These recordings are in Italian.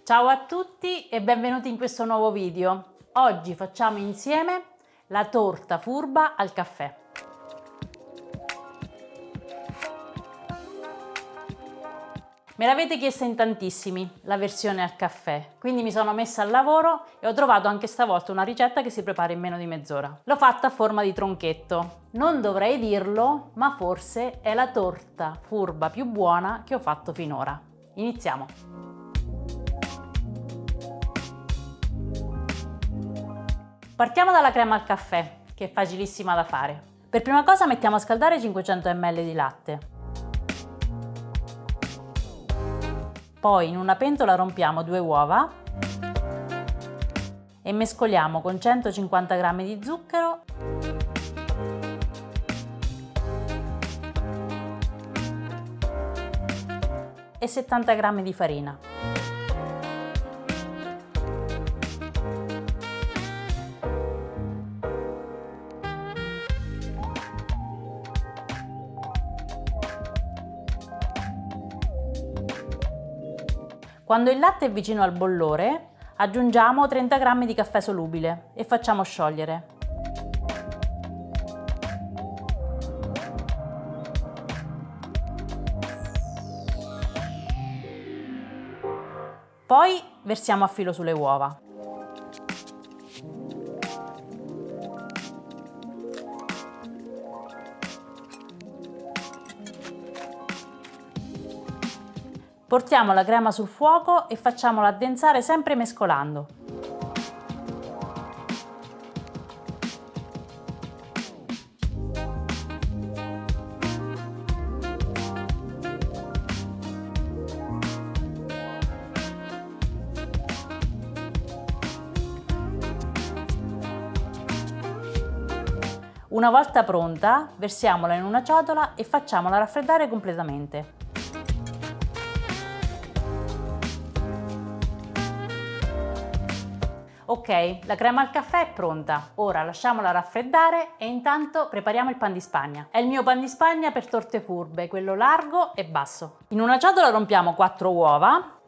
Ciao a tutti e benvenuti in questo nuovo video. Oggi facciamo insieme la torta furba al caffè. Me l'avete chiesta in tantissimi, la versione al caffè, quindi mi sono messa al lavoro e ho trovato anche stavolta una ricetta che si prepara in meno di mezz'ora. L'ho fatta a forma di tronchetto. Non dovrei dirlo, ma forse è la torta furba più buona che ho fatto finora. Iniziamo! Partiamo dalla crema al caffè, che è facilissima da fare. Per prima cosa mettiamo a scaldare 500 ml di latte. Poi in una pentola rompiamo 2 uova e mescoliamo con 150 g di zucchero e 70 g di farina. Quando il latte è vicino al bollore, aggiungiamo 30 g di caffè solubile e facciamo sciogliere. Poi versiamo a filo sulle uova. Portiamo la crema sul fuoco e facciamola addensare sempre mescolando. Una volta pronta, versiamola in una ciotola e facciamola raffreddare completamente. Ok, la crema al caffè è pronta, ora lasciamola raffreddare e intanto prepariamo il pan di Spagna. È il mio pan di Spagna per torte furbe, quello largo e basso. In una ciotola rompiamo 4 uova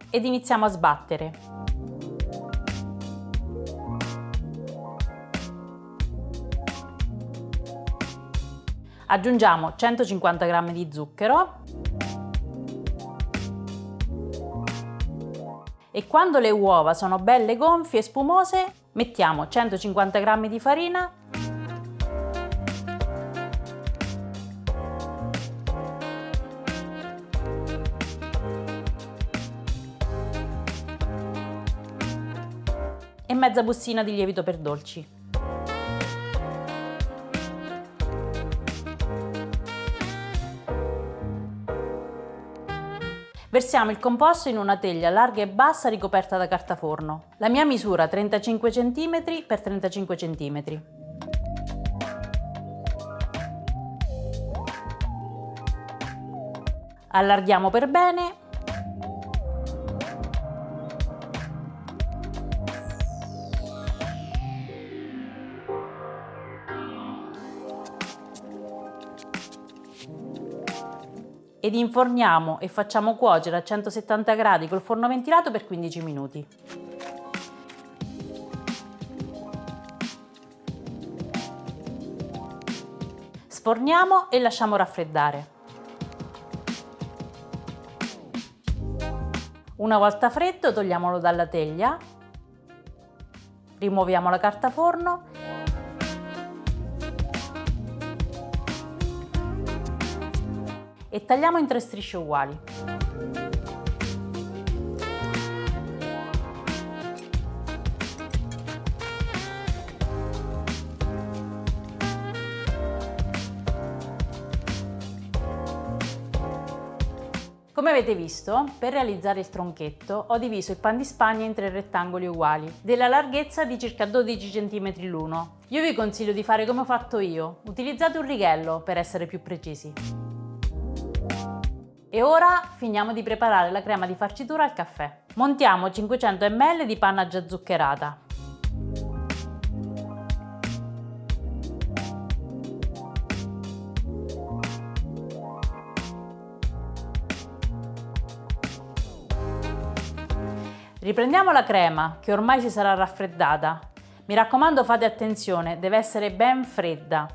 ed iniziamo a sbattere. Aggiungiamo 150 g di zucchero e quando le uova sono belle gonfie e spumose mettiamo 150 g di farina e mezza bustina di lievito per dolci. Versiamo il composto in una teglia larga e bassa ricoperta da carta forno. La mia misura 35 cm x 35 cm. Allarghiamo per bene ed inforniamo e facciamo cuocere a 170 gradi col forno ventilato per 15 minuti. Sforniamo e lasciamo raffreddare. Una volta freddo togliamolo dalla teglia, rimuoviamo la carta forno e tagliamo in 3 strisce uguali. Come avete visto, per realizzare il tronchetto ho diviso il pan di Spagna in 3 rettangoli uguali, della larghezza di circa 12 cm l'uno. Io vi consiglio di fare come ho fatto io, utilizzate un righello per essere più precisi. E ora finiamo di preparare la crema di farcitura al caffè. Montiamo 500 ml di panna già zuccherata. Riprendiamo la crema che ormai si sarà raffreddata. Mi raccomando, fate attenzione, deve essere ben fredda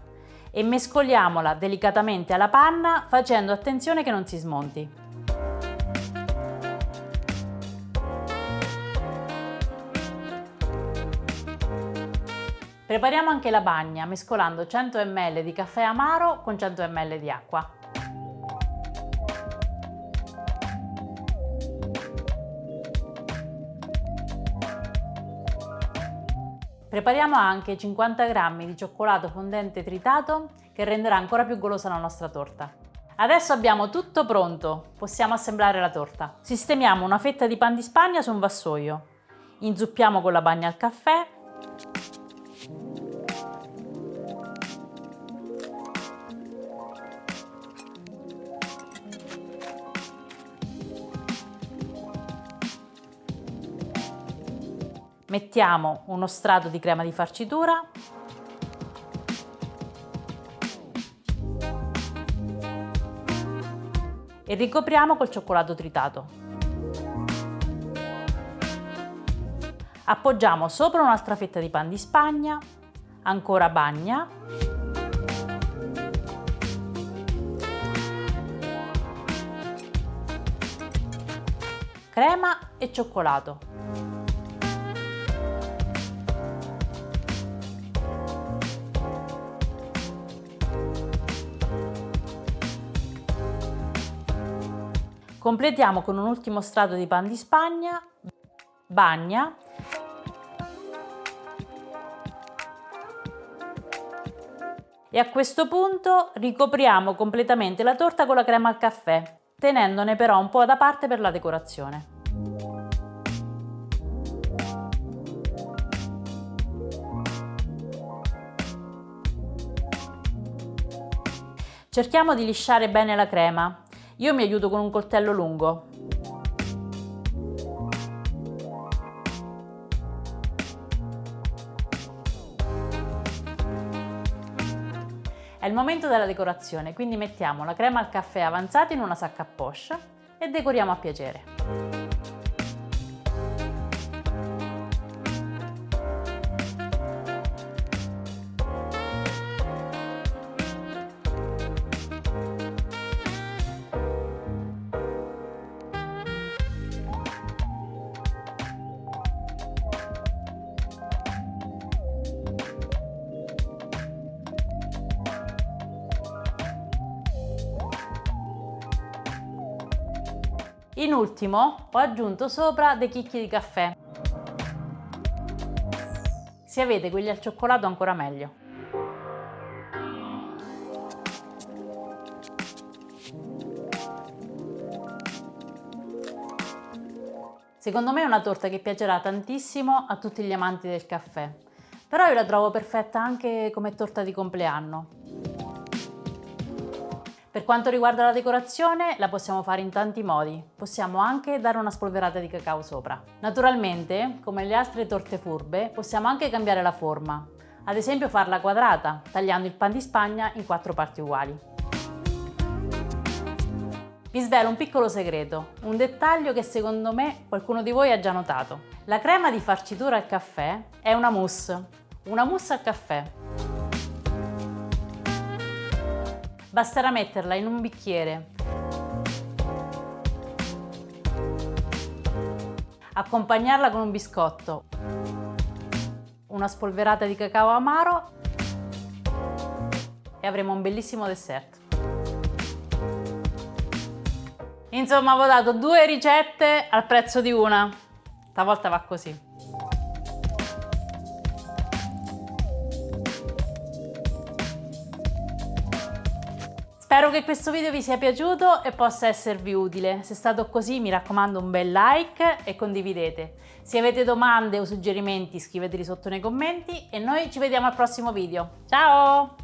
e mescoliamola delicatamente alla panna facendo attenzione che non si smonti. Prepariamo anche la bagna mescolando 100 ml di caffè amaro con 100 ml di acqua. Prepariamo anche 50 g di cioccolato fondente tritato che renderà ancora più golosa la nostra torta. Adesso abbiamo tutto pronto, possiamo assemblare la torta. Sistemiamo una fetta di pan di Spagna su un vassoio, inzuppiamo con la bagna al caffè, mettiamo uno strato di crema di farcitura e ricopriamo col cioccolato tritato. Appoggiamo sopra un'altra fetta di pan di Spagna, ancora bagna, crema e cioccolato. Completiamo con un ultimo strato di pan di Spagna, bagna e a questo punto ricopriamo completamente la torta con la crema al caffè, tenendone però un po' da parte per la decorazione. Cerchiamo di lisciare bene la crema. Io mi aiuto con un coltello lungo. È il momento della decorazione, quindi mettiamo la crema al caffè avanzata in una sacca a poche e decoriamo a piacere. In ultimo ho aggiunto sopra dei chicchi di caffè. Se avete quelli al cioccolato ancora meglio. Secondo me è una torta che piacerà tantissimo a tutti gli amanti del caffè, però io la trovo perfetta anche come torta di compleanno. Per quanto riguarda la decorazione, la possiamo fare in tanti modi. Possiamo anche dare una spolverata di cacao sopra. Naturalmente, come le altre torte furbe, possiamo anche cambiare la forma. Ad esempio farla quadrata, tagliando il pan di Spagna in 4 parti uguali. Vi svelo un piccolo segreto, un dettaglio che secondo me qualcuno di voi ha già notato. La crema di farcitura al caffè è una mousse al caffè. Basterà metterla in un bicchiere, accompagnarla con un biscotto, una spolverata di cacao amaro e avremo un bellissimo dessert. Insomma, ho dato 2 ricette al prezzo di una. Stavolta va così. Spero che questo video vi sia piaciuto e possa esservi utile. Se è stato così, mi raccomando un bel like e condividete. Se avete domande o suggerimenti scriveteli sotto nei commenti e noi ci vediamo al prossimo video. Ciao!